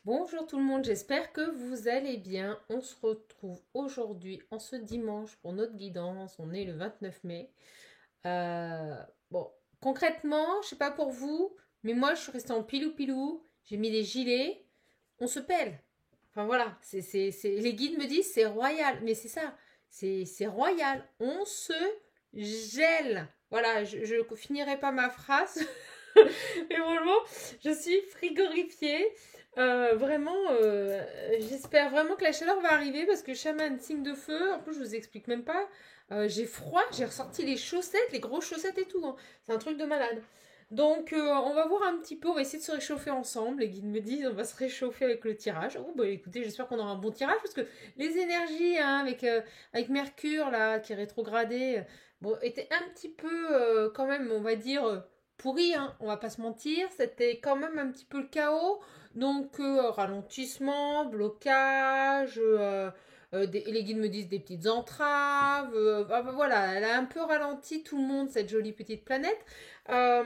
Bonjour tout le monde, j'espère que vous allez bien. On se retrouve aujourd'hui, en ce dimanche, pour notre guidance. On est le 29 mai. Euh, bon, concrètement, je sais pas pour vous, mais moi je suis restée en pilou-pilou. J'ai mis des gilets. On se pèle. Enfin voilà, les guides me disent c'est royal. Mais c'est ça, c'est royal. On se gèle. Voilà, je finirai pas ma phrase. Mais vraiment, je suis frigorifiée. Vraiment, j'espère vraiment que la chaleur va arriver parce que chaman, signe de feu. En plus, je vous explique même pas. J'ai froid, j'ai ressorti les chaussettes, les grosses chaussettes et tout, hein. C'est un truc de malade. Donc, on va voir un petit peu, on va essayer de se réchauffer ensemble. Les guides me disent, on va se réchauffer avec le tirage. Oh, bah écoutez, j'espère qu'on aura un bon tirage parce que les énergies, hein, avec Mercure, là, qui est rétrogradé, bon, étaient un petit peu, quand même, on va dire, pourri, hein, on va pas se mentir, c'était quand même un petit peu le chaos. Donc ralentissement, blocage, les guides me disent des petites entraves. Voilà, elle a un peu ralenti tout le monde, cette jolie petite planète. Euh,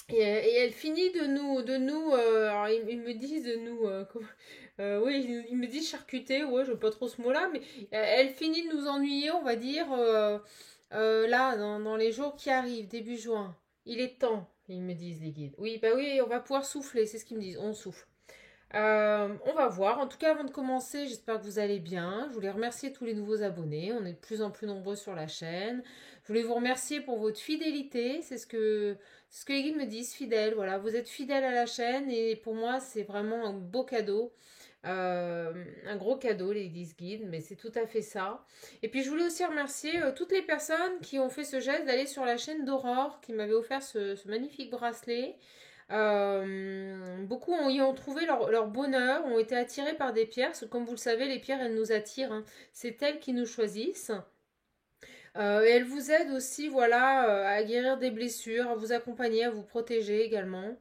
et elle finit alors ils me disent de nous, oui, ils me disent charcuter, ouais, je veux pas trop ce mot-là, mais elle finit de nous ennuyer, on va dire, là, dans les jours qui arrivent, début juin. Il est temps, ils me disent les guides. Oui, bah oui, on va pouvoir souffler, c'est ce qu'ils me disent, on souffle. On va voir. En tout cas, avant de commencer, j'espère que vous allez bien. Je voulais remercier tous les nouveaux abonnés. On est de plus en plus nombreux sur la chaîne. Je voulais vous remercier pour votre fidélité. C'est ce que les guides me disent, fidèles. Voilà, vous êtes fidèles à la chaîne et pour moi, c'est vraiment un beau cadeau. Un gros cadeau, les 10 guides, mais c'est tout à fait ça. Et puis je voulais aussi remercier toutes les personnes qui ont fait ce geste d'aller sur la chaîne d'Aurore, qui m'avait offert ce magnifique bracelet. Beaucoup y ont trouvé leur bonheur, ont été attirés par des pierres, parce que comme vous le savez, les pierres, elles nous attirent, hein. C'est elles qui nous choisissent. Et elles vous aident aussi, voilà, à guérir des blessures, à vous accompagner, à vous protéger également.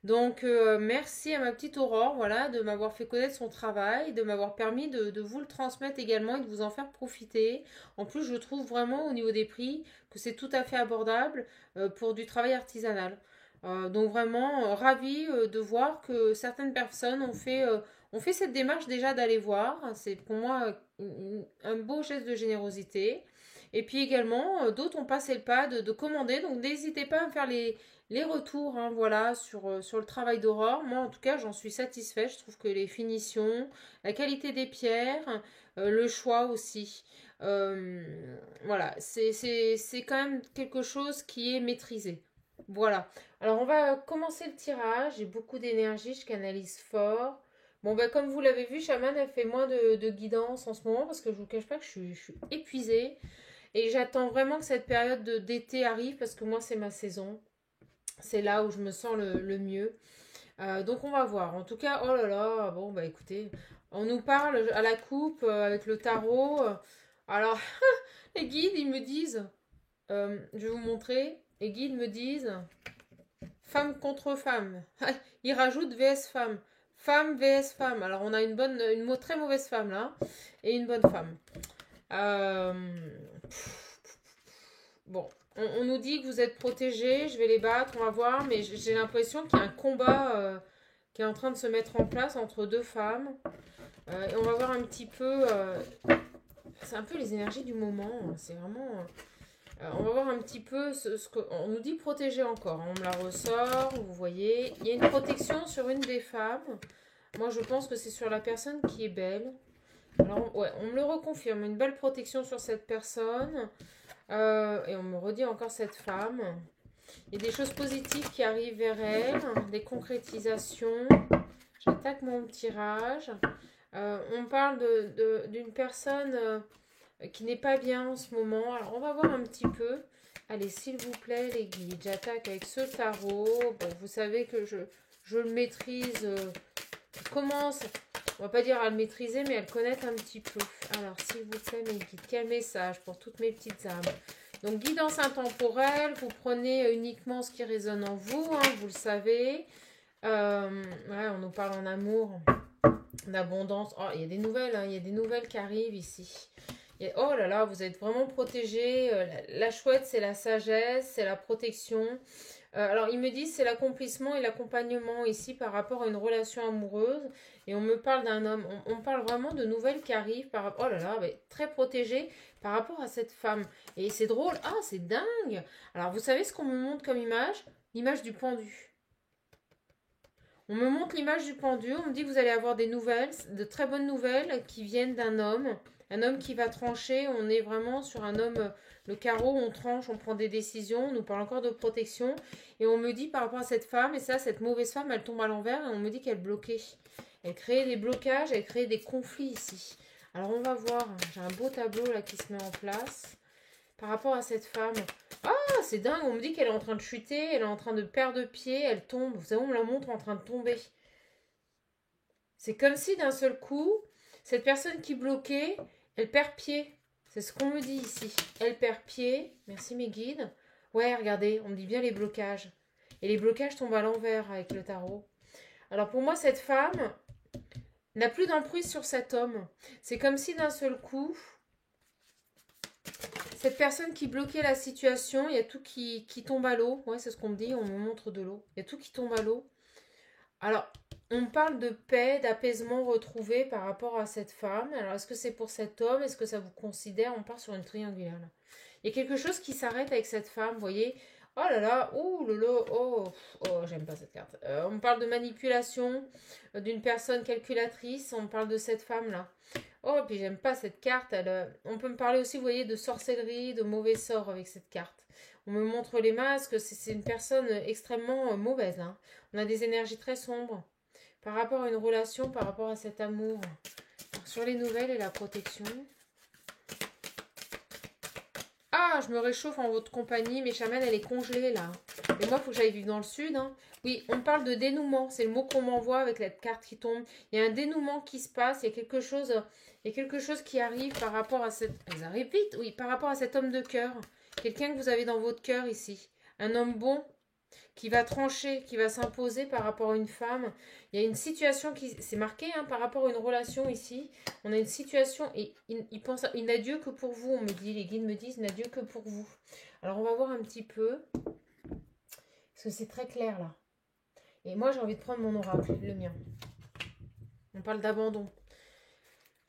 Donc, merci à ma petite Aurore, voilà, de m'avoir fait connaître son travail, de m'avoir permis de vous le transmettre également et de vous en faire profiter. En plus, je trouve vraiment au niveau des prix que c'est tout à fait abordable pour du travail artisanal. Donc vraiment, ravie de voir que certaines personnes ont fait cette démarche déjà d'aller voir. C'est pour moi un beau geste de générosité. Et puis également, d'autres ont passé le pas de commander. Donc n'hésitez pas à me faire les retours, hein, voilà, sur le travail d'Aurore. Moi, en tout cas, j'en suis satisfaite. Je trouve que les finitions, la qualité des pierres, le choix aussi. Euh, voilà, c'est quand même quelque chose qui est maîtrisé. Voilà. Alors, on va commencer le tirage. J'ai beaucoup d'énergie, je canalise fort. Bon, bah, comme vous l'avez vu, Shaman a fait moins de guidance en ce moment parce que je vous cache pas que je suis épuisée. Et j'attends vraiment que cette période d'été arrive parce que moi, c'est ma saison. C'est là où je me sens le mieux. Donc on va voir. En tout cas, oh là là, bon bah écoutez, on nous parle à la coupe avec le tarot. Alors, les guides, ils me disent, je vais vous montrer, les guides me disent, femme contre femme. Ils rajoutent vs femme. Femme vs femme. Alors on a une très mauvaise femme là, et une bonne femme. Euh, Bon, on nous dit que vous êtes protégés, je vais les battre, on va voir, mais j'ai l'impression qu'il y a un combat qui est en train de se mettre en place entre deux femmes. Et on va voir un petit peu. C'est un peu les énergies du moment, hein. C'est vraiment. On va voir un petit peu ce qu'on nous dit protéger encore, hein. On me la ressort, vous voyez. Il y a une protection sur une des femmes. Moi, je pense que c'est sur la personne qui est belle. Alors, ouais, on me le reconfirme. Une belle protection sur cette personne. Et on me redit encore cette femme. Il y a des choses positives qui arrivent vers elle, des concrétisations. J'attaque mon tirage. On parle d'une personne qui n'est pas bien en ce moment. Alors, on va voir un petit peu. Allez, s'il vous plaît, les guides, j'attaque avec ce tarot. Bon, vous savez que je le maîtrise. Je commence, on va pas dire à le maîtriser, mais à le connaître un petit peu. Alors, s'il vous plaît, mes guides, quel message pour toutes mes petites âmes. Donc, guidance intemporelle, vous prenez uniquement ce qui résonne en vous, hein, vous le savez. Ouais, on nous parle en amour, d'abondance. Oh, il y a des nouvelles, hein, il y a des nouvelles qui arrivent ici. Oh là là, vous êtes vraiment protégés. La chouette, c'est la sagesse, c'est la protection. Alors, ils me disent c'est l'accomplissement et l'accompagnement ici par rapport à une relation amoureuse. Et on me parle d'un homme. On parle vraiment de nouvelles qui arrivent par rapport. Oh là là, mais très protégé par rapport à cette femme. Et c'est drôle. Ah, c'est dingue. Alors, vous savez ce qu'on me montre comme image? L'image du pendu. On me montre l'image du pendu. On me dit que vous allez avoir des nouvelles, de très bonnes nouvelles qui viennent d'un homme. Un homme qui va trancher. On est vraiment sur un homme. Le carreau, on tranche, on prend des décisions. On nous parle encore de protection. Et on me dit par rapport à cette femme, et ça, cette mauvaise femme, elle tombe à l'envers. Et on me dit qu'elle bloquait. Elle créait des blocages, elle créait des conflits ici. Alors on va voir. J'ai un beau tableau là qui se met en place. Par rapport à cette femme. Ah, c'est dingue. On me dit qu'elle est en train de chuter. Elle est en train de perdre pied. Elle tombe. Vous savez, on me la montre en train de tomber. C'est comme si d'un seul coup, cette personne qui bloquait, elle perd pied. C'est ce qu'on me dit ici. Elle perd pied. Merci mes guides. Ouais, regardez, on me dit bien les blocages. Et les blocages tombent à l'envers avec le tarot. Alors pour moi, cette femme n'a plus d'emprise sur cet homme. C'est comme si d'un seul coup, cette personne qui bloquait la situation, il y a tout qui tombe à l'eau. Ouais, c'est ce qu'on me dit, on me montre de l'eau. Il y a tout qui tombe à l'eau. Alors, on parle de paix, d'apaisement retrouvé par rapport à cette femme. Alors, est-ce que c'est pour cet homme? Est-ce que ça vous considère? On part sur une triangulaire là. Il y a quelque chose qui s'arrête avec cette femme, vous voyez? Oh là là, oh lolo, oh, oh, j'aime pas cette carte. On parle de manipulation, d'une personne calculatrice, on parle de cette femme-là. Oh, puis j'aime pas cette carte. On peut me parler aussi, vous voyez, de sorcellerie, de mauvais sorts avec cette carte. On me montre les masques, c'est une personne extrêmement mauvaise. Hein. On a des énergies très sombres par rapport à une relation, par rapport à cet amour. Alors, sur les nouvelles et la protection. Ah, je me réchauffe en votre compagnie. Mes chamans, elle est congelée là. Et moi, il faut que j'aille vivre dans le sud. Hein. Oui, on parle de dénouement. C'est le mot qu'on m'envoie avec la carte qui tombe. Il y a un dénouement qui se passe. Il y a quelque chose qui arrive par rapport à cette... Elles arrivent vite, oui, par rapport à cet homme de cœur. Quelqu'un que vous avez dans votre cœur ici. Un homme bon qui va trancher, qui va s'imposer par rapport à une femme. Il y a une situation qui... C'est marqué hein, par rapport à une relation ici. On a une situation et il n'a Dieu que pour vous, on me dit. Les guides me disent, il n'a Dieu que pour vous. Alors, on va voir un petit peu. Parce que c'est très clair, là. Et moi, j'ai envie de prendre mon oracle, le mien. On parle d'abandon.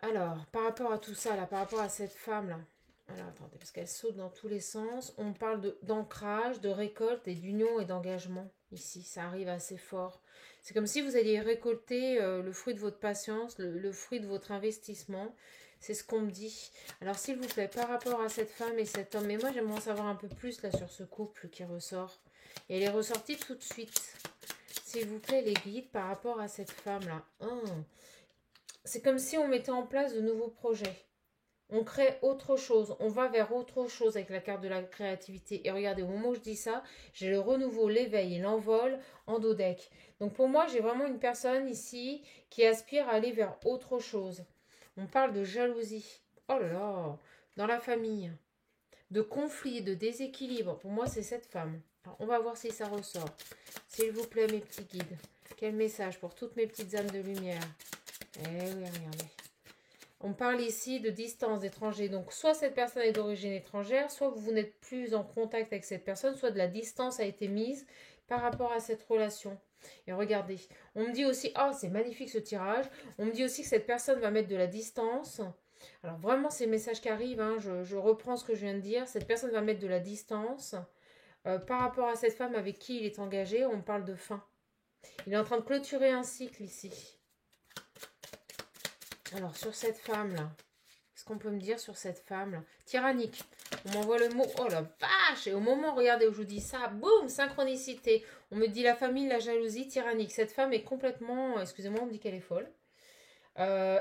Alors, par rapport à tout ça, là, par rapport à cette femme-là. Alors, attendez, parce qu'elle saute dans tous les sens. On parle d'ancrage, de récolte et d'union et d'engagement. Ici, ça arrive assez fort. C'est comme si vous alliez récolter le fruit de votre patience, le fruit de votre investissement. C'est ce qu'on me dit. Alors, s'il vous plaît, par rapport à cette femme et cet homme, mais moi, j'aimerais en savoir un peu plus là sur ce couple qui ressort. Et elle est ressortie tout de suite. S'il vous plaît, les guides, par rapport à cette femme-là. C'est comme si on mettait en place de nouveaux projets. On crée autre chose, on va vers autre chose avec la carte de la créativité. Et regardez, au moment où je dis ça, j'ai le renouveau, l'éveil et l'envol en dos deck. Donc pour moi, j'ai vraiment une personne ici qui aspire à aller vers autre chose. On parle de jalousie. Oh là là, dans la famille. De conflit, de déséquilibre. Pour moi, c'est cette femme. Alors, on va voir si ça ressort. S'il vous plaît, mes petits guides. Quel message pour toutes mes petites âmes de lumière. Eh oui, regardez. On parle ici de distance d'étranger. Donc, soit cette personne est d'origine étrangère, soit vous n'êtes plus en contact avec cette personne, soit de la distance a été mise par rapport à cette relation. Et regardez, on me dit aussi, oh, c'est magnifique ce tirage. On me dit aussi que cette personne va mettre de la distance. Alors, vraiment, c'est le message qui arrive. Hein, je reprends ce que je viens de dire. Cette personne va mettre de la distance. Par rapport à cette femme avec qui il est engagé, on parle de fin. Il est en train de clôturer un cycle ici. Alors, sur cette femme-là, qu'est-ce qu'on peut me dire sur cette femme-là? Tyrannique. On m'envoie le mot. Oh la vache! Et au moment, regardez, où je vous dis ça, boum, synchronicité. On me dit la famille, la jalousie, tyrannique. Cette femme est complètement... Excusez-moi, on me dit qu'elle est folle.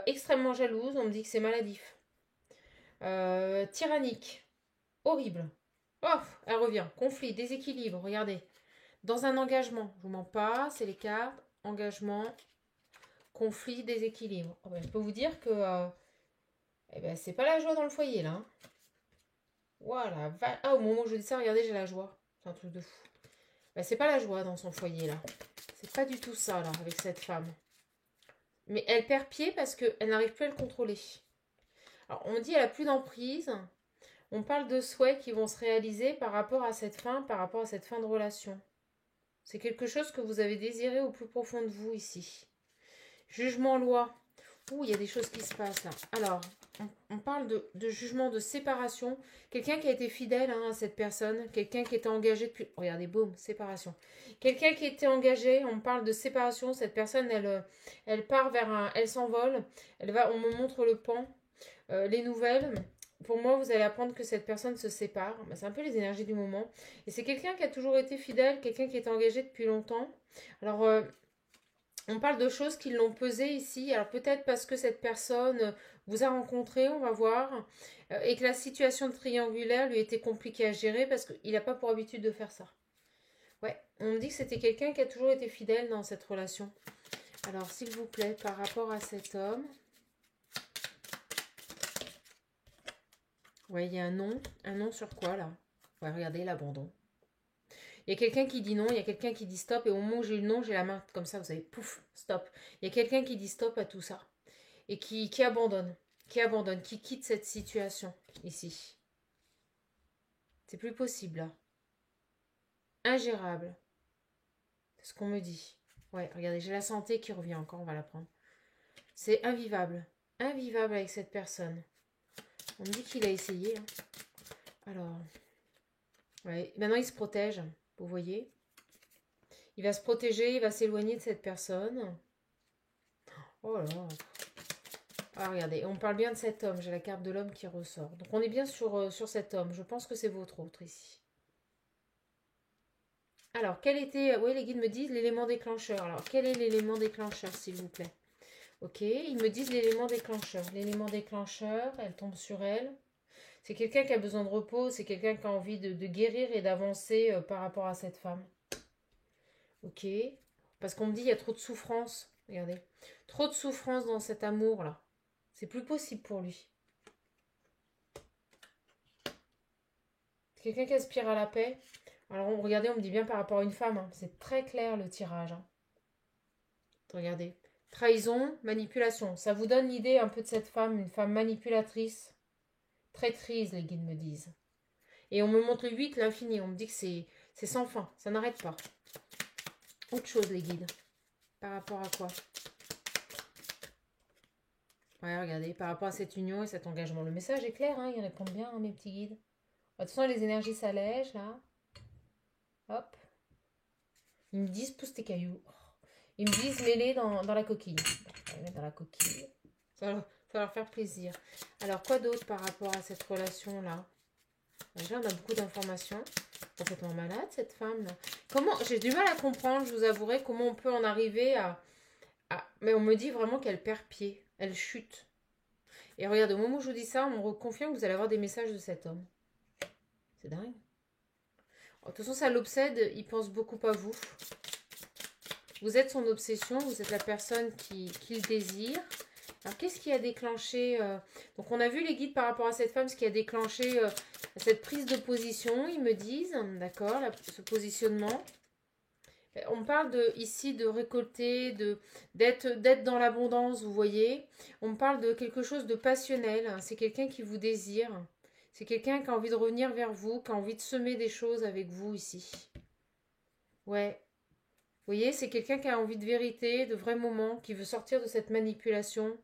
Extrêmement jalouse. On me dit que c'est maladif. Tyrannique. Horrible. Oh, elle revient. Conflit, déséquilibre. Regardez. Dans un engagement. Je vous mens pas, c'est les cartes. Engagement. Conflit, déséquilibre. Oh ben, je peux vous dire que eh ben, c'est pas la joie dans le foyer là. Hein. Voilà. Ah, au moment où je dis ça, regardez, j'ai la joie. C'est un truc de fou. Ben, c'est pas la joie dans son foyer là. C'est pas du tout ça là avec cette femme. Mais elle perd pied parce qu'elle n'arrive plus à le contrôler. Alors on dit qu'elle a plus d'emprise. On parle de souhaits qui vont se réaliser par rapport à cette fin de relation. C'est quelque chose que vous avez désiré au plus profond de vous ici. Jugement, loi. Ouh, il y a des choses qui se passent là. Alors, on parle de jugement, de séparation. Quelqu'un qui a été fidèle à cette personne. Quelqu'un qui était engagé depuis... Regardez, boum, séparation. Quelqu'un qui était engagé, on parle de séparation. Cette personne, elle part vers un... Elle s'envole. On me montre le pan. Les nouvelles. Pour moi, vous allez apprendre que cette personne se sépare. C'est un peu les énergies du moment. Et c'est quelqu'un qui a toujours été fidèle. Quelqu'un qui est engagé depuis longtemps. Alors... on parle de choses qui l'ont pesé ici. Alors peut-être parce que cette personne vous a rencontré, on va voir, et que la situation triangulaire lui était compliquée à gérer parce qu'il n'a pas pour habitude de faire ça. Ouais, on me dit que c'était quelqu'un qui a toujours été fidèle dans cette relation. Alors s'il vous plaît, par rapport à cet homme... Ouais, il y a un non. Un non sur quoi là? Ouais, regardez, l'abandon. Il y a quelqu'un qui dit non, il y a quelqu'un qui dit stop, et au moment où j'ai eu le non, j'ai la main comme ça, vous savez, pouf, stop. Il y a quelqu'un qui dit stop à tout ça, et qui abandonne, qui quitte cette situation, ici. C'est plus possible, là. Ingérable. C'est ce qu'on me dit. Ouais, regardez, j'ai la santé qui revient encore, on va la prendre. C'est invivable. Invivable avec cette personne. On me dit qu'il a essayé. Hein. Alors, ouais, maintenant il se protège. Vous voyez, il va se protéger, il va s'éloigner de cette personne. Oh là là. Ah, regardez, on parle bien de cet homme. J'ai la carte de l'homme qui ressort. Donc, on est bien sur cet homme. Je pense que c'est votre autre ici. Alors, quel était... Oui, les guides me disent l'élément déclencheur. Alors, quel est l'élément déclencheur, s'il vous plaît? Ok, ils me disent l'élément déclencheur. L'élément déclencheur, elle tombe sur elle. C'est quelqu'un qui a besoin de repos. C'est quelqu'un qui a envie de guérir et d'avancer par rapport à cette femme. Ok. Parce qu'on me dit il y a trop de souffrance. Regardez. Trop de souffrance dans cet amour-là. C'est plus possible pour lui. C'est quelqu'un qui aspire à la paix. Alors, regardez, on me dit bien par rapport à une femme. Hein. C'est très clair le tirage. Hein. Regardez. Trahison, manipulation. Ça vous donne l'idée un peu de cette femme. Une femme manipulatrice. Traîtrise, les guides me disent. Et on me montre le 8, l'infini. On me dit que c'est sans fin. Ça n'arrête pas. Autre chose, les guides. Par rapport à quoi? Ouais, regardez, par rapport à cette union et cet engagement. Le message est clair, hein, ils répondent bien, hein, mes petits guides. De toute façon, les énergies s'allègent, là. Hop. Ils me disent, pousse tes cailloux. Ils me disent, mets-les dans la coquille. On va les mettre dans la coquille. Ça va leur faire plaisir. Alors, quoi d'autre par rapport à cette relation-là? Déjà, on a beaucoup d'informations. Complètement malade, cette femme-là. Comment... J'ai du mal à comprendre, je vous avouerai, comment on peut en arriver à... Mais on me dit vraiment qu'elle perd pied. Elle chute. Et regarde, au moment où je vous dis ça, on me reconfirme que vous allez avoir des messages de cet homme. C'est dingue. De toute façon, ça l'obsède. Il pense beaucoup à vous. Vous êtes son obsession. Vous êtes la personne qu'il désire. Alors, qu'est-ce qui a déclenché... Donc, on a vu les guides par rapport à cette femme, ce qui a déclenché cette prise de position, ils me disent. D'accord, ce positionnement. On parle ici de récolter, d'être dans l'abondance, vous voyez. On parle de quelque chose de passionnel. C'est quelqu'un qui vous désire. C'est quelqu'un qui a envie de revenir vers vous, qui a envie de semer des choses avec vous ici. Ouais. Vous voyez, c'est quelqu'un qui a envie de vérité, de vrais moments, qui veut sortir de cette manipulation.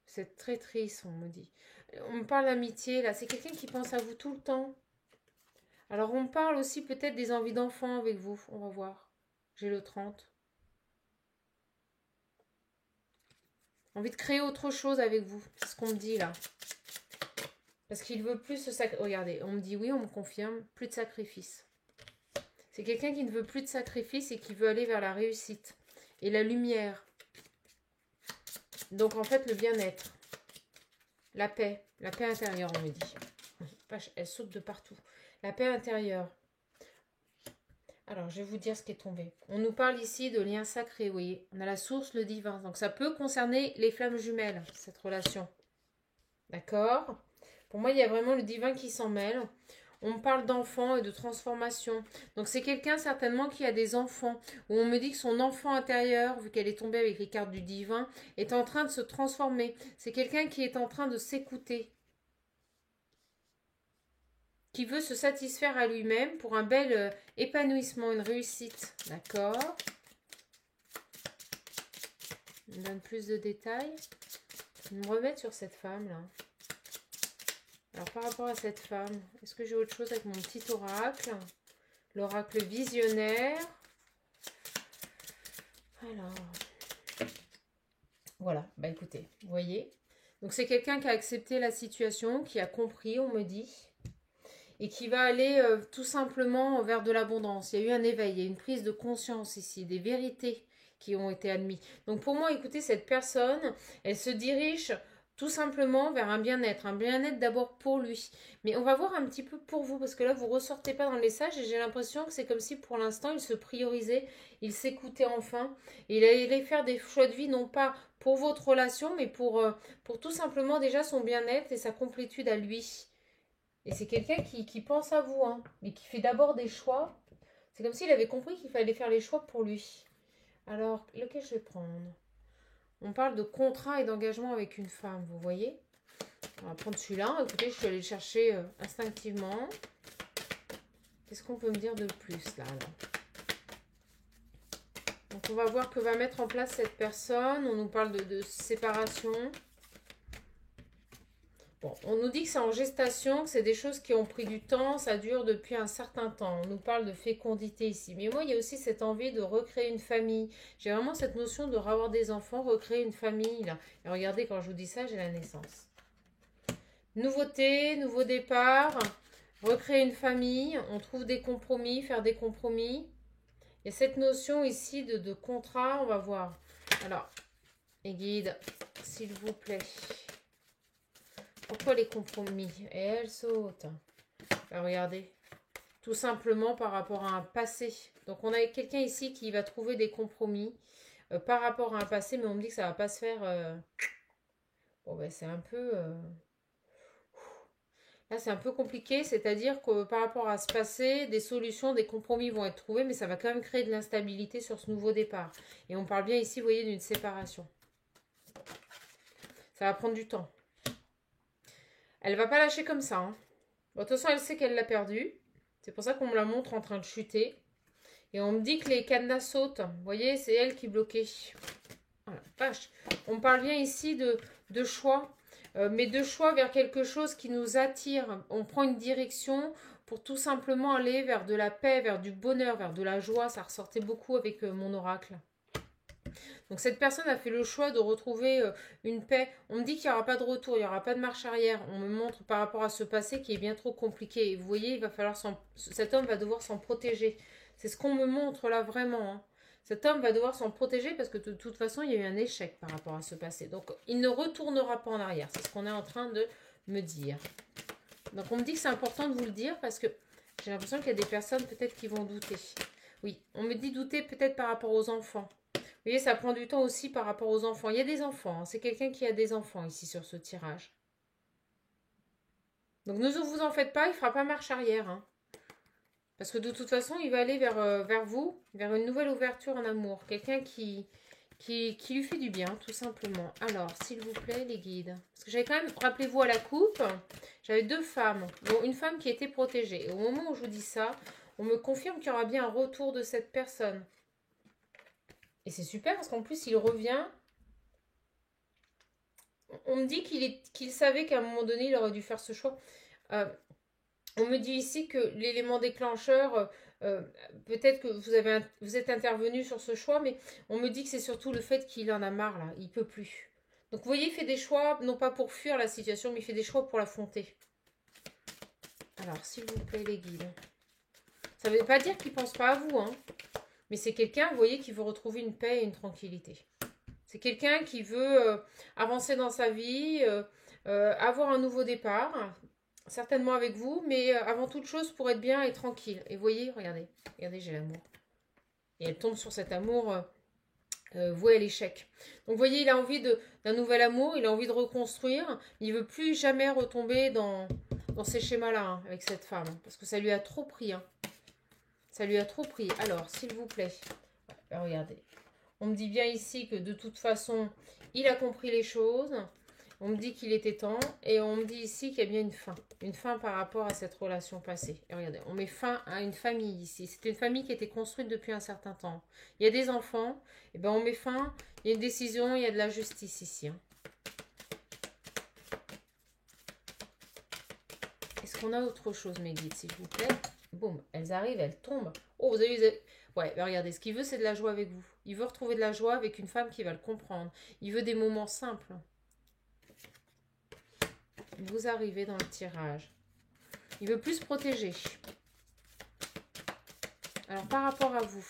C'est très triste, on me dit. On me parle d'amitié, là. C'est quelqu'un qui pense à vous tout le temps. Alors, on parle aussi peut-être des envies d'enfants avec vous. On va voir. J'ai le 30. Envie de créer autre chose avec vous. C'est ce qu'on me dit, là. Parce qu'il veut plus se sacrifier. Regardez, on me dit oui, on me confirme. Plus de sacrifice. C'est quelqu'un qui ne veut plus de sacrifice et qui veut aller vers la réussite. Et la lumière. Donc, en fait, le bien-être. La paix. La paix intérieure, on me dit. Elle saute de partout. La paix intérieure. Alors, je vais vous dire ce qui est tombé. On nous parle ici de liens sacrés, vous voyez. On a la source, le divin. Donc, ça peut concerner les flammes jumelles, cette relation. D'accord? Pour moi, il y a vraiment le divin qui s'en mêle. On me parle d'enfants et de transformation. Donc, c'est quelqu'un certainement qui a des enfants. Où on me dit que son enfant intérieur, vu qu'elle est tombée avec les cartes du divin, est en train de se transformer. C'est quelqu'un qui est en train de s'écouter. qui veut se satisfaire à lui-même pour un bel épanouissement, une réussite. D'accord. On me donne plus de détails. Je vais me remettre sur cette femme-là. Alors, par rapport à cette femme, est-ce que j'ai autre chose avec mon petit oracle? L'oracle visionnaire. Alors, voilà. Bah, écoutez, vous voyez. Donc, c'est quelqu'un qui a accepté la situation, qui a compris, on me dit, et qui va aller tout simplement vers de l'abondance. Il y a eu un éveil, il y a une prise de conscience ici, des vérités qui ont été admises. Donc pour moi, écoutez, cette personne, elle se dirige tout simplement vers un bien-être d'abord pour lui. Mais on va voir un petit peu pour vous, parce que là, vous ne ressortez pas dans le message, et j'ai l'impression que c'est comme si pour l'instant, il se priorisait, il s'écoutait enfin, et il allait faire des choix de vie, non pas pour votre relation, mais pour tout simplement déjà son bien-être et sa complétude à lui. Et c'est quelqu'un qui pense à vous, hein, mais qui fait d'abord des choix. C'est comme s'il avait compris qu'il fallait faire les choix pour lui. Alors, lequel je vais prendre? On parle de contrat et d'engagement avec une femme, vous voyez? On va prendre celui-là. Écoutez, je suis allée le chercher instinctivement. Qu'est-ce qu'on peut me dire de plus, là alors? Donc, on va voir que va mettre en place cette personne. On nous parle de séparation. Bon, on nous dit que c'est en gestation, que c'est des choses qui ont pris du temps, ça dure depuis un certain temps. On nous parle de fécondité ici. Mais moi, il y a aussi cette envie de recréer une famille. J'ai vraiment cette notion de avoir des enfants, recréer une famille. Là. Et regardez, quand je vous dis ça, j'ai la naissance. Nouveauté, nouveau départ, recréer une famille, on trouve des compromis, faire des compromis. Il y a cette notion ici de contrat, on va voir. Alors, les guides, s'il vous plaît. Pourquoi les compromis? Et elle saute. Ben, regardez. Tout simplement par rapport à un passé. Donc on a quelqu'un ici qui va trouver des compromis par rapport à un passé, mais on me dit que ça ne va pas se faire. Bon ben c'est un peu. Là c'est un peu compliqué, c'est-à-dire que par rapport à ce passé, des solutions, des compromis vont être trouvés, mais ça va quand même créer de l'instabilité sur ce nouveau départ. Et on parle bien ici, vous voyez, d'une séparation. Ça va prendre du temps. Elle va pas lâcher comme ça. Hein. Bon, de toute façon, elle sait qu'elle l'a perdu. C'est pour ça qu'on me la montre en train de chuter. Et on me dit que les cadenas sautent. Vous voyez, c'est elle qui bloquait. Voilà, vache. On parle bien ici de choix. Mais de choix vers quelque chose qui nous attire. On prend une direction pour tout simplement aller vers de la paix, vers du bonheur, vers de la joie. Ça ressortait beaucoup avec mon oracle. Donc cette personne a fait le choix de retrouver une paix. On me dit qu'il n'y aura pas de retour, il n'y aura pas de marche arrière. On me montre par rapport à ce passé qui est bien trop compliqué. Et vous voyez, il va falloir cet homme va devoir s'en protéger. C'est ce qu'on me montre là vraiment. Hein. Cet homme va devoir s'en protéger parce que de toute façon, il y a eu un échec par rapport à ce passé. Donc il ne retournera pas en arrière. C'est ce qu'on est en train de me dire. Donc on me dit que c'est important de vous le dire parce que j'ai l'impression qu'il y a des personnes peut-être qui vont douter. Oui, on me dit douter peut-être par rapport aux enfants. Vous voyez, ça prend du temps aussi par rapport aux enfants. Il y a des enfants. Hein. C'est quelqu'un qui a des enfants ici sur ce tirage. Donc ne vous en faites pas, il ne fera pas marche arrière. Hein. Parce que de toute façon, il va aller vers vous, vers une nouvelle ouverture en amour. Quelqu'un qui lui fait du bien, tout simplement. Alors, s'il vous plaît, les guides. Parce que j'avais quand même, rappelez-vous à la coupe, j'avais 2 femmes. Bon, une femme qui était protégée. Et au moment où je vous dis ça, on me confirme qu'il y aura bien un retour de cette personne. Et c'est super parce qu'en plus, il revient. On me dit qu'il savait qu'à un moment donné, il aurait dû faire ce choix. On me dit ici que l'élément déclencheur, peut-être que vous êtes intervenu sur ce choix, mais on me dit que c'est surtout le fait qu'il en a marre, là. Il ne peut plus. Donc, vous voyez, il fait des choix, non pas pour fuir la situation, mais il fait des choix pour l'affronter. Alors, s'il vous plaît, les guides. Ça ne veut pas dire qu'il ne pense pas à vous, hein. Mais c'est quelqu'un, vous voyez, qui veut retrouver une paix et une tranquillité. C'est quelqu'un qui veut avancer dans sa vie, avoir un nouveau départ, certainement avec vous, mais avant toute chose pour être bien et tranquille. Et vous voyez, regardez, j'ai l'amour. Et elle tombe sur cet amour voué à l'échec. Donc vous voyez, il a envie d'un nouvel amour, il a envie de reconstruire, il ne veut plus jamais retomber dans ces schémas-là hein, avec cette femme, parce que ça lui a trop pris. Hein. Ça lui a trop pris. Alors, s'il vous plaît, regardez. On me dit bien ici que de toute façon, il a compris les choses. On me dit qu'il était temps et on me dit ici qu'il y a bien une fin. Une fin par rapport à cette relation passée. Et regardez, on met fin à une famille ici. C'est une famille qui a été construite depuis un certain temps. Il y a des enfants, et ben on met fin, il y a une décision, il y a de la justice ici. Hein. Est-ce qu'on a autre chose, mes guides, s'il vous plaît? Boum, elles arrivent, elles tombent. Oh, vous avez vu... Ouais, ben regardez, ce qu'il veut, c'est de la joie avec vous. Il veut retrouver de la joie avec une femme qui va le comprendre. Il veut des moments simples. Vous arrivez dans le tirage. Il veut plus protéger. Alors, par rapport à vous,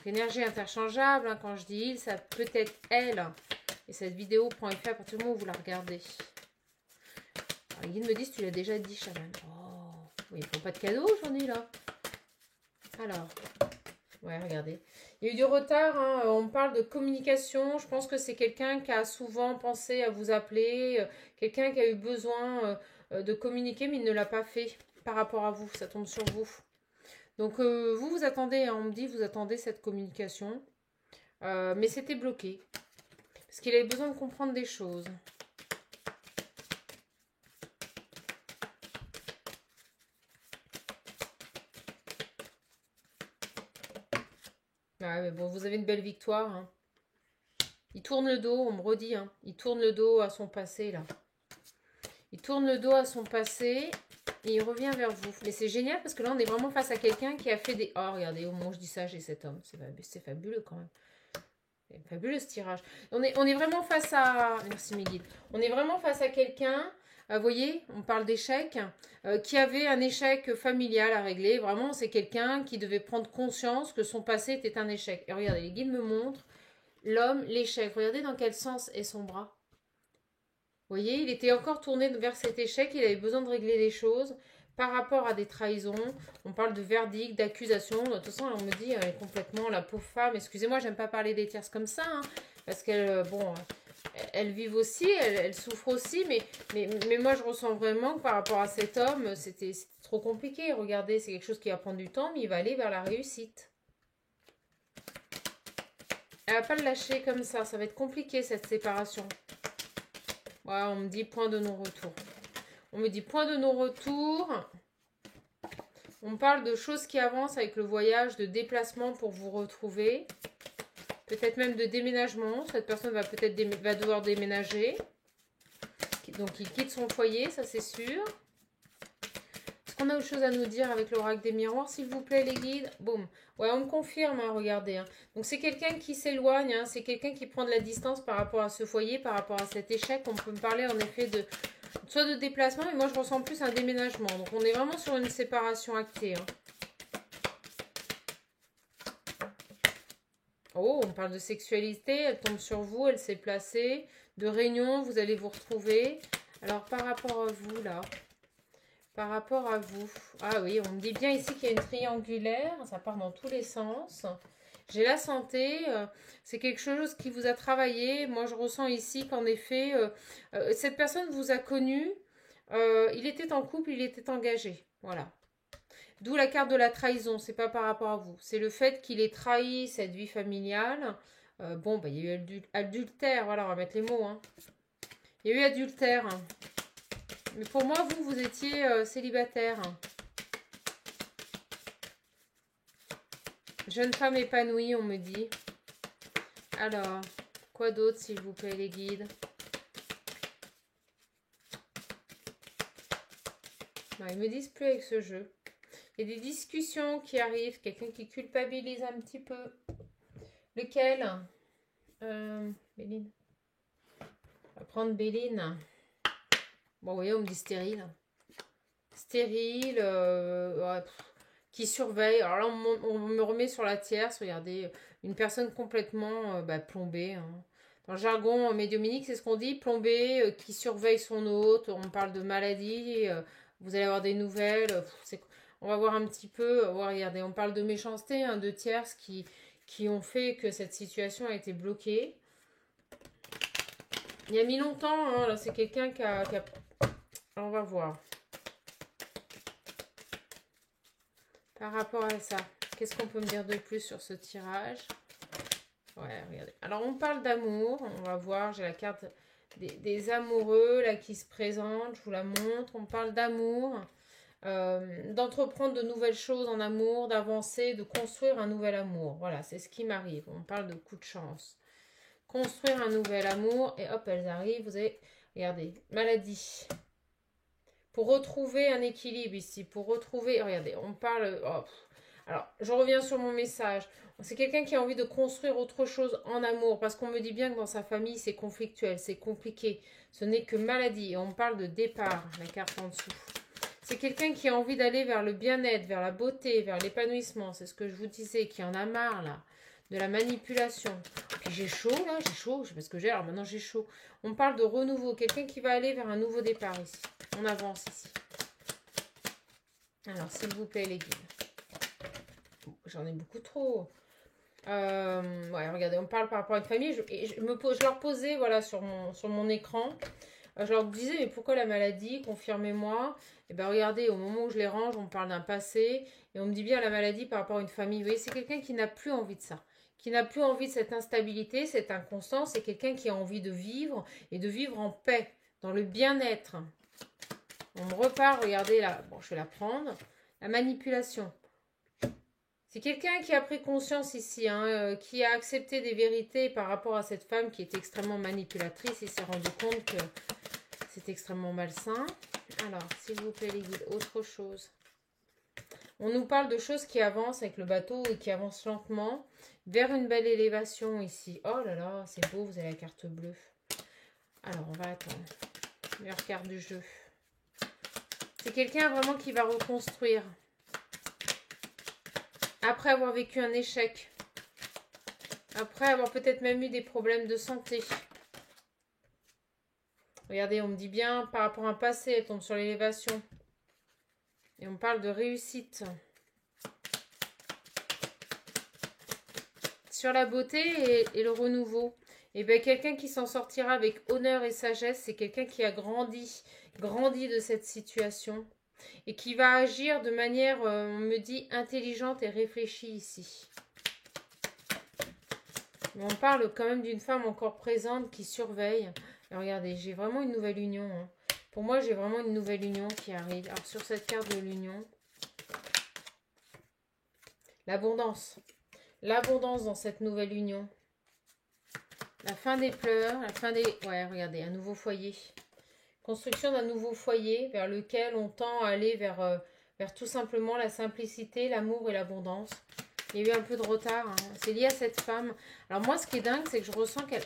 énergie interchangeable, hein, quand je dis il, ça peut être elle. Et cette vidéo prend effet à partir du moment où vous la regardez. Alors, les guides me disent, tu l'as déjà dit, chaman. Oh, oui, il ne faut pas de cadeau aujourd'hui, là. Alors, ouais, regardez. Il y a eu du retard, hein. On parle de communication. Je pense que c'est quelqu'un qui a souvent pensé à vous appeler, quelqu'un qui a eu besoin de communiquer, mais il ne l'a pas fait par rapport à vous. Ça tombe sur vous. Donc, vous attendez, hein, on me dit, vous attendez cette communication. Mais c'était bloqué. Parce qu'il avait besoin de comprendre des choses. Ouais, mais bon, vous avez une belle victoire. Hein. Il tourne le dos, on me redit. Hein. Il tourne le dos à son passé, là. Il tourne le dos à son passé et il revient vers vous. Mais c'est génial parce que là, on est vraiment face à quelqu'un qui a fait des... Oh, regardez, au moment où je dis ça, j'ai cet homme. C'est fabuleux quand même. C'est fabuleux ce tirage. On est vraiment face à... Merci mes guides. On est vraiment face à quelqu'un... Vous voyez, on parle d'échec, qui avait un échec familial à régler. Vraiment, c'est quelqu'un qui devait prendre conscience que son passé était un échec. Et regardez, les guides me montrent l'homme, l'échec. Regardez dans quel sens est son bras. Vous voyez, il était encore tourné vers cet échec. Il avait besoin de régler les choses par rapport à des trahisons. On parle de verdict, d'accusation. De toute façon, on me dit complètement la pauvre femme. Excusez-moi, j'aime pas parler des tierces comme ça. Hein, parce qu'elles, bon... Elles vivent aussi, elles souffrent aussi, mais moi je ressens vraiment que par rapport à cet homme, c'était trop compliqué. Regardez, c'est quelque chose qui va prendre du temps, mais il va aller vers la réussite. Elle va pas le lâcher comme ça va être compliqué cette séparation. Voilà, on me dit point de non-retour. On me dit point de non-retour. On parle de choses qui avancent avec le voyage, de déplacement pour vous retrouver. Peut-être même de déménagement. Cette personne va peut-être va devoir déménager. Donc, il quitte son foyer, ça c'est sûr. Est-ce qu'on a autre chose à nous dire avec l'oracle des miroirs, s'il vous plaît, les guides? Boum. Ouais, on me confirme, hein, regardez. Hein. Donc, c'est quelqu'un qui s'éloigne. Hein, c'est quelqu'un qui prend de la distance par rapport à ce foyer, par rapport à cet échec. On peut me parler, en effet, de soit de déplacement, mais moi, je ressens plus un déménagement. Donc, on est vraiment sur une séparation actée. Hein. Oh, on parle de sexualité, elle tombe sur vous, elle s'est placée. De réunion, vous allez vous retrouver. Alors, par rapport à vous, là. Par rapport à vous. Ah oui, on me dit bien ici qu'il y a une triangulaire. Ça part dans tous les sens. J'ai la santé. C'est quelque chose qui vous a travaillé. Moi, je ressens ici qu'en effet, cette personne vous a connu. Il était en couple, il était engagé. Voilà. D'où la carte de la trahison, c'est pas par rapport à vous. C'est le fait qu'il ait trahi cette vie familiale. Bon, bah, il y a eu adultère, voilà, on va mettre les mots. Hein. Il y a eu adultère. Hein. Mais pour moi, vous étiez célibataire. Hein. Jeune femme épanouie, on me dit. Alors, quoi d'autre, s'il vous plaît, les guides? Non, ils me disent plus avec ce jeu. Il y a des discussions qui arrivent, quelqu'un qui culpabilise un petit peu. Lequel? Béline. On va prendre Béline. Bon, vous voyez, on me dit stérile. Stérile, ouais, qui surveille. Alors là, on me remet sur la tierce. Regardez, une personne complètement plombée. Hein. Dans le jargon médiumnique, c'est ce qu'on dit, plombée, qui surveille son hôte. On parle de maladie. Vous allez avoir des nouvelles. On va voir un petit peu. Regardez, on parle de méchanceté, hein, de tierces qui ont fait que cette situation a été bloquée. Il y a mis longtemps. Hein, là, c'est quelqu'un qui a... On va voir. Par rapport à ça, qu'est-ce qu'on peut me dire de plus sur ce tirage? Ouais, regardez. Alors, on parle d'amour. On va voir. J'ai la carte des amoureux là qui se présentent. Je vous la montre. On parle d'amour, d'entreprendre de nouvelles choses en amour, d'avancer, de construire un nouvel amour. Voilà, c'est ce qui m'arrive. On parle de coup de chance. Construire un nouvel amour. Et hop, elles arrivent. Vous avez, regardez, maladie. Pour retrouver un équilibre ici. Pour retrouver, regardez, on parle... Oh, alors, je reviens sur mon message. C'est quelqu'un qui a envie de construire autre chose en amour. Parce qu'on me dit bien que dans sa famille, c'est conflictuel, c'est compliqué. Ce n'est que maladie. Et on parle de départ, la carte en dessous. C'est quelqu'un qui a envie d'aller vers le bien-être, vers la beauté, vers l'épanouissement. C'est ce que je vous disais, qui en a marre, là. De la manipulation. Puis j'ai chaud, là, j'ai chaud. Je sais pas ce que j'ai, alors maintenant j'ai chaud. On parle de renouveau. Quelqu'un qui va aller vers un nouveau départ ici. On avance ici. Alors, s'il vous plaît, les guides. J'en ai beaucoup trop. Ouais, regardez, on parle par rapport à une famille. Je leur posais, voilà, sur mon écran. Je leur disais, mais pourquoi la maladie? Confirmez-moi. Et bien, regardez, au moment où je les range, on parle d'un passé. Et on me dit bien la maladie par rapport à une famille. Vous voyez, c'est quelqu'un qui n'a plus envie de ça. Qui n'a plus envie de cette instabilité, cette inconstance. C'est quelqu'un qui a envie de vivre et de vivre en paix, dans le bien-être. On me repart, regardez là. Bon, je vais la prendre. La manipulation. C'est quelqu'un qui a pris conscience ici, hein, qui a accepté des vérités par rapport à cette femme qui est extrêmement manipulatrice. Il s'est rendu compte que c'est extrêmement malsain. Alors, s'il vous plaît, les guides, autre chose. On nous parle de choses qui avancent avec le bateau et qui avancent lentement vers une belle élévation ici. Oh là là, c'est beau, vous avez la carte bleue. Alors, on va attendre. Meilleure carte du jeu. C'est quelqu'un vraiment qui va reconstruire. Après avoir vécu un échec. Après avoir peut-être même eu des problèmes de santé. Regardez, on me dit bien, par rapport à un passé, elle tombe sur l'élévation. Et on parle de réussite. Sur la beauté et le renouveau. Et bien, quelqu'un qui s'en sortira avec honneur et sagesse, c'est quelqu'un qui a grandi de cette situation. Et qui va agir de manière, on me dit, intelligente et réfléchie ici. Mais on parle quand même d'une femme encore présente qui surveille. Et regardez, j'ai vraiment une nouvelle union. Hein. Pour moi, j'ai vraiment une nouvelle union qui arrive. Alors, sur cette carte de l'union, l'abondance. L'abondance dans cette nouvelle union. La fin des pleurs, la fin des... Ouais, regardez, un nouveau foyer. Construction d'un nouveau foyer vers lequel on tend à aller vers tout simplement la simplicité, l'amour et l'abondance. Il y a eu un peu de retard. Hein. C'est lié à cette femme. Alors moi, ce qui est dingue, c'est que je ressens qu'elle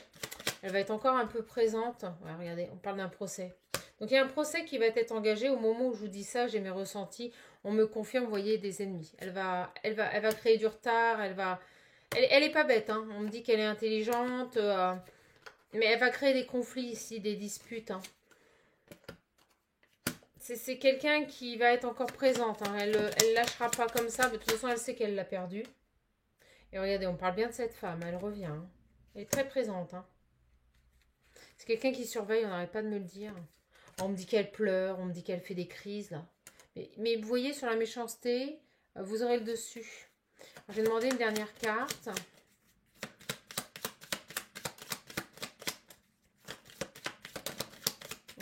va être encore un peu présente. Ouais, regardez, on parle d'un procès. Donc il y a un procès qui va être engagé. Au moment où je vous dis ça, j'ai mes ressentis. On me confirme, vous voyez, des ennemis. Elle va créer du retard. Elle est pas bête. Hein. On me dit qu'elle est intelligente. Mais elle va créer des conflits ici, des disputes. Hein. C'est quelqu'un qui va être encore présente. Hein. Elle lâchera pas comme ça. De toute façon, elle sait qu'elle l'a perdu. Et regardez, on parle bien de cette femme. Elle revient. Hein. Elle est très présente. Hein. C'est quelqu'un qui surveille. On n'arrête pas de me le dire. On me dit qu'elle pleure. On me dit qu'elle fait des crises. Là. Mais vous voyez, sur la méchanceté, vous aurez le dessus. Je vais demander une dernière carte.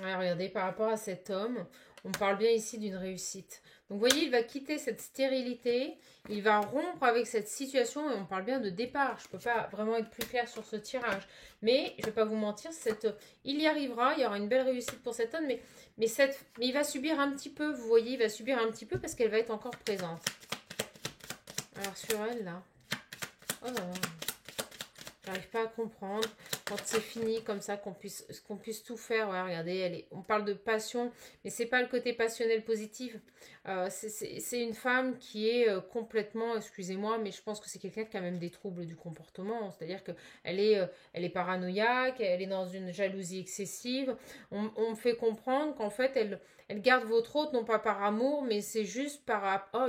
Ouais, regardez, par rapport à cet homme, on parle bien ici d'une réussite. Donc, vous voyez, il va quitter cette stérilité, il va rompre avec cette situation et on parle bien de départ. Je ne peux pas vraiment être plus claire sur ce tirage. Mais, je ne vais pas vous mentir, il y arrivera, il y aura une belle réussite pour cet homme, mais il va subir un petit peu, vous voyez, il va subir un petit peu parce qu'elle va être encore présente. Alors, sur elle, là. Oh là là. J'arrive pas à comprendre quand c'est fini comme ça qu'on puisse tout faire. Ouais, regardez, on parle de passion, mais c'est pas le côté passionnel positif. C'est une femme qui est complètement, excusez-moi, mais je pense que c'est quelqu'un qui a même des troubles du comportement. C'est-à-dire qu'elle elle est paranoïaque, elle est dans une jalousie excessive. On me fait comprendre qu'en fait, elle garde votre hôte, non pas par amour, mais c'est juste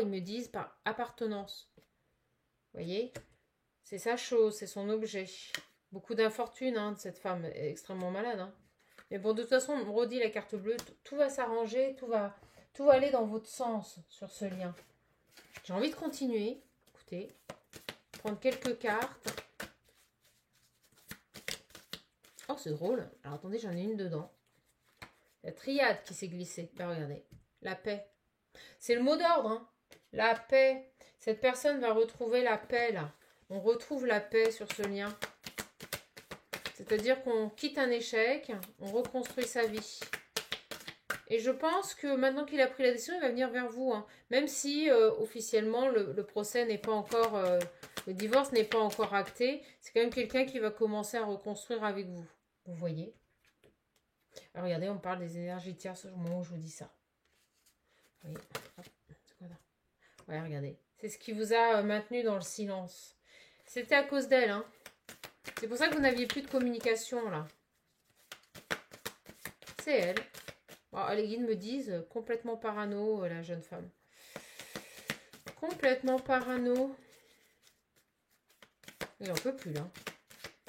ils me disent par appartenance. Vous voyez ? C'est sa chose, c'est son objet. Beaucoup d'infortune, hein, de cette femme extrêmement malade. Hein. Mais bon, de toute façon, on me redit la carte bleue, tout va s'arranger, tout va aller dans votre sens sur ce lien. J'ai envie de continuer. Écoutez, prendre quelques cartes. Oh, c'est drôle. Alors, attendez, j'en ai une dedans. La triade qui s'est glissée. Ben, regardez. La paix. C'est le mot d'ordre, hein. La paix. Cette personne va retrouver la paix, là. On retrouve la paix sur ce lien. C'est-à-dire qu'on quitte un échec, on reconstruit sa vie. Et je pense que maintenant qu'il a pris la décision, il va venir vers vous. Hein. Même si officiellement le procès n'est pas encore... le divorce n'est pas encore acté. C'est quand même quelqu'un qui va commencer à reconstruire avec vous. Vous voyez? Alors regardez, on parle des énergies tierces au moment où je vous dis ça. Vous voyez? C'est quoi là? Ouais, regardez. C'est ce qui vous a maintenu dans le silence. C'était à cause d'elle, hein. C'est pour ça que vous n'aviez plus de communication, là. C'est elle. Bon, les guides me disent complètement parano, la jeune femme. Complètement parano. Il n'en peut plus, là.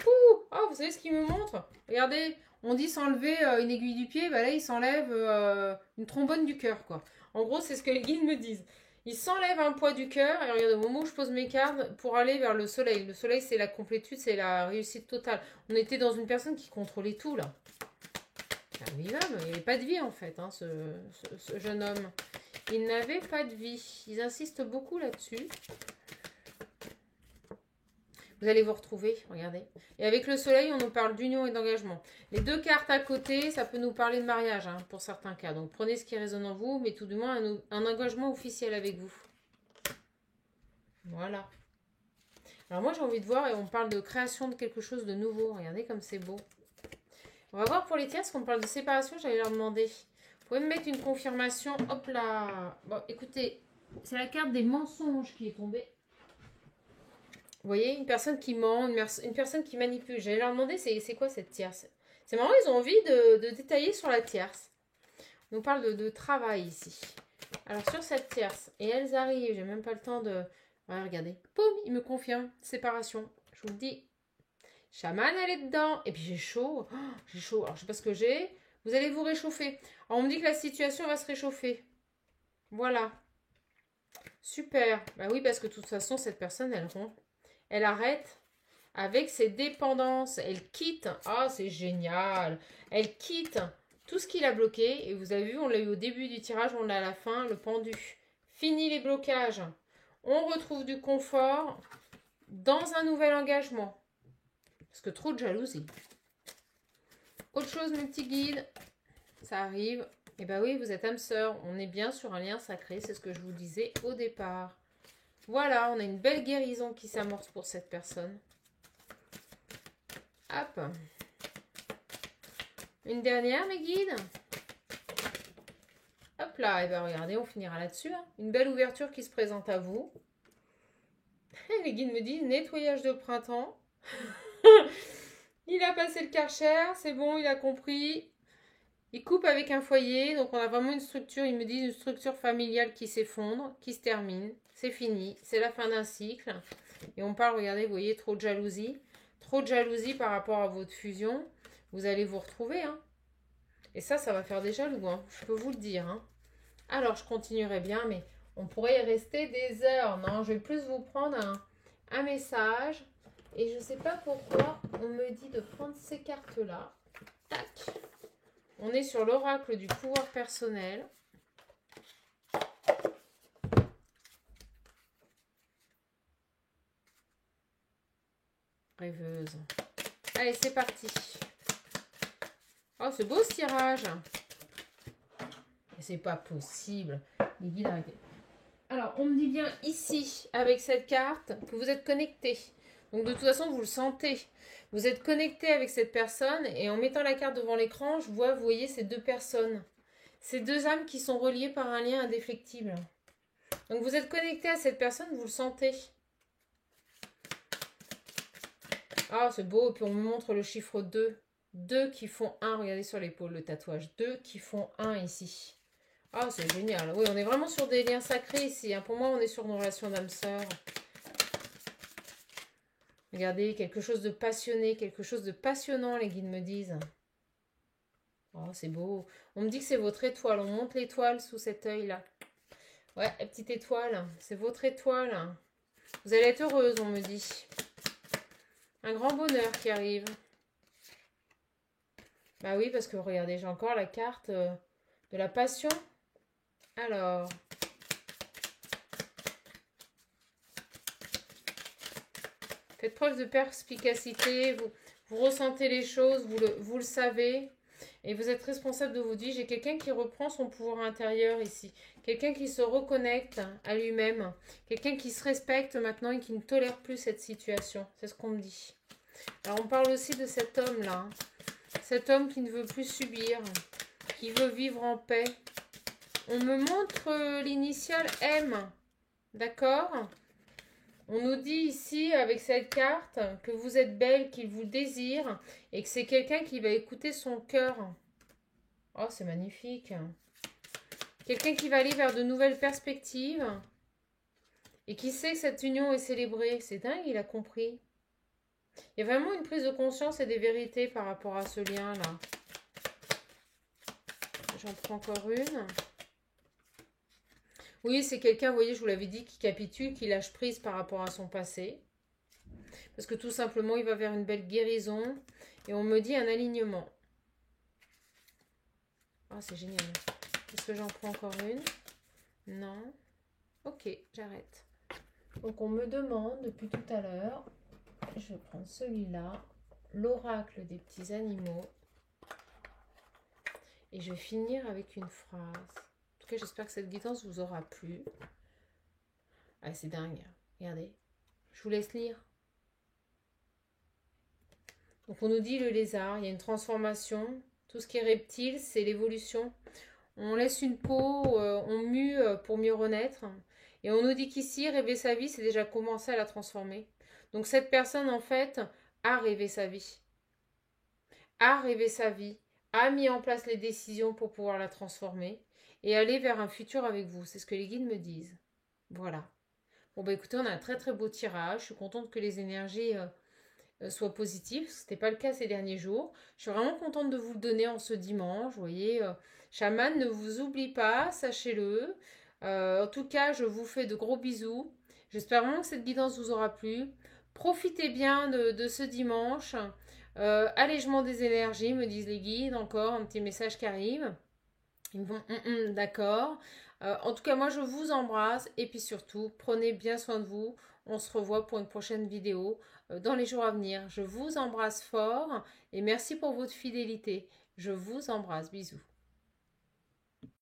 Ouh! Oh, vous savez ce qu'il me montre? Regardez, on dit s'enlever une aiguille du pied. Bah là, il s'enlève une trombone du cœur, quoi. En gros, c'est ce que les guides me disent. Il s'enlève un poids du cœur. Et regardez, au moment où je pose mes cartes, pour aller vers le soleil. Le soleil, c'est la complétude, c'est la réussite totale. On était dans une personne qui contrôlait tout, là. Il n'y avait pas de vie, en fait, hein, ce jeune homme. Il n'avait pas de vie. Ils insistent beaucoup là-dessus. Vous allez vous retrouver, regardez. Et avec le soleil, on nous parle d'union et d'engagement. Les deux cartes à côté, ça peut nous parler de mariage, hein, pour certains cas. Donc prenez ce qui résonne en vous, mais tout du moins un engagement officiel avec vous. Voilà. Alors moi, j'ai envie de voir, et on parle de création de quelque chose de nouveau. Regardez comme c'est beau. On va voir pour les tierces, qu'on parle de séparation, j'allais leur demander. Vous pouvez me mettre une confirmation. Hop là. Bon, écoutez, c'est la carte des mensonges qui est tombée. Vous voyez, une personne qui ment, une personne qui manipule. J'allais leur demander, c'est quoi cette tierce? C'est marrant, ils ont envie de détailler sur la tierce. On nous parle de travail ici. Alors, sur cette tierce, et elles arrivent, j'ai même pas le temps de... Ouais, regardez. Poum, il me confirme. Séparation. Je vous le dis. Chaman, elle est dedans. Et puis, j'ai chaud. Oh, j'ai chaud. Alors, je sais pas ce que j'ai. Vous allez vous réchauffer. Alors, on me dit que la situation va se réchauffer. Voilà. Super. Bah oui, parce que de toute façon, cette personne, elle rompt. Elle arrête avec ses dépendances. Elle quitte. Ah, c'est génial. Elle quitte tout ce qui l'a bloqué. Et vous avez vu, on l'a eu au début du tirage, on l'a à la fin, le pendu. Fini les blocages. On retrouve du confort dans un nouvel engagement. Parce que trop de jalousie. Autre chose, mes petits guides. Ça arrive. Et bah oui, vous êtes âme sœur. On est bien sur un lien sacré. C'est ce que je vous disais au départ. Voilà, on a une belle guérison qui s'amorce pour cette personne. Hop. Une dernière, mes guides. Hop là, et bien regardez, on finira là-dessus. Hein. Une belle ouverture qui se présente à vous. Les guides me disent nettoyage de printemps. Il a passé le Karcher, c'est bon, il a compris. Il coupe avec un foyer, donc on a vraiment une structure, il me dit une structure familiale qui s'effondre, qui se termine. C'est fini, c'est la fin d'un cycle. Et on parle, regardez, vous voyez, trop de jalousie. Trop de jalousie par rapport à votre fusion. Vous allez vous retrouver. Hein. Et ça va faire des jaloux, hein, je peux vous le dire. Hein. Alors, je continuerai bien, mais on pourrait y rester des heures. Non, je vais plus vous prendre un message. Et je ne sais pas pourquoi on me dit de prendre ces cartes-là. Tac. On est sur l'oracle du pouvoir personnel. Rêveuse. Allez, c'est parti. Oh, c'est beau ce tirage. C'est pas possible. Les guides, arrêtez. Alors, on me dit bien ici, avec cette carte, que vous êtes connecté. Donc, de toute façon, vous le sentez. Vous êtes connecté avec cette personne. Et en mettant la carte devant l'écran, je vois, vous voyez, ces deux personnes. Ces deux âmes qui sont reliées par un lien indéfectible. Donc, vous êtes connecté à cette personne, vous le sentez. Ah, c'est beau. Et puis, on me montre le chiffre 2. 2 qui font 1. Regardez sur l'épaule, le tatouage. 2 qui font 1 ici. Ah, c'est génial. Oui, on est vraiment sur des liens sacrés ici. Hein. Pour moi, on est sur nos relations d'âme sœur. Regardez, quelque chose de passionné, quelque chose de passionnant, les guides me disent. Oh, c'est beau. On me dit que c'est votre étoile. On monte l'étoile sous cet œil-là. Ouais, la petite étoile. C'est votre étoile. Vous allez être heureuse, on me dit. Un grand bonheur qui arrive. Bah oui, parce que regardez, j'ai encore la carte de la passion. Alors, faites preuve de perspicacité, vous ressentez les choses, vous le savez, et vous êtes responsable de votre vie. J'ai quelqu'un qui reprend son pouvoir intérieur ici, quelqu'un qui se reconnecte à lui-même, quelqu'un qui se respecte maintenant et qui ne tolère plus cette situation. C'est ce qu'on me dit. Alors on parle aussi de cet homme-là, hein. Cet homme qui ne veut plus subir, qui veut vivre en paix. On me montre l'initiale M, d'accord? On nous dit ici, avec cette carte, que vous êtes belle, qu'il vous désire, et que c'est quelqu'un qui va écouter son cœur. Oh, c'est magnifique. Quelqu'un qui va aller vers de nouvelles perspectives, et qui sait que cette union est célébrée. C'est dingue, il a compris. Il y a vraiment une prise de conscience et des vérités par rapport à ce lien-là. J'en prends encore une. Oui, c'est quelqu'un, vous voyez, je vous l'avais dit, qui capitule, qui lâche prise par rapport à son passé. Parce que tout simplement, il va vers une belle guérison. Et on me dit un alignement. Ah, c'est génial. Est-ce que j'en prends encore une? Non. Ok, j'arrête. Donc, on me demande depuis tout à l'heure, je vais prendre celui-là, l'oracle des petits animaux. Et je vais finir avec une phrase. En tout cas, j'espère que cette guidance vous aura plu. Ah, c'est dingue. Regardez. Je vous laisse lire. Donc, on nous dit le lézard, il y a une transformation. Tout ce qui est reptile, c'est l'évolution. On laisse une peau, on mue pour mieux renaître. Et on nous dit qu'ici, rêver sa vie, c'est déjà commencer à la transformer. Donc, cette personne, en fait, a rêvé sa vie. A rêvé sa vie, a mis en place les décisions pour pouvoir la transformer et aller vers un futur avec vous. C'est ce que les guides me disent. Voilà. Bon, bah écoutez, on a un très très beau tirage. Je suis contente que les énergies soient positives. Ce n'était pas le cas ces derniers jours. Je suis vraiment contente de vous le donner en ce dimanche. Vous voyez, chaman, ne vous oublie pas, sachez-le. En tout cas, je vous fais de gros bisous. J'espère vraiment que cette guidance vous aura plu. Profitez bien de ce dimanche. Allègement des énergies, me disent les guides. Encore un petit message qui arrive. Ils me font d'accord. En tout cas, moi, je vous embrasse. Et puis surtout, prenez bien soin de vous. On se revoit pour une prochaine vidéo dans les jours à venir. Je vous embrasse fort et merci pour votre fidélité. Je vous embrasse. Bisous.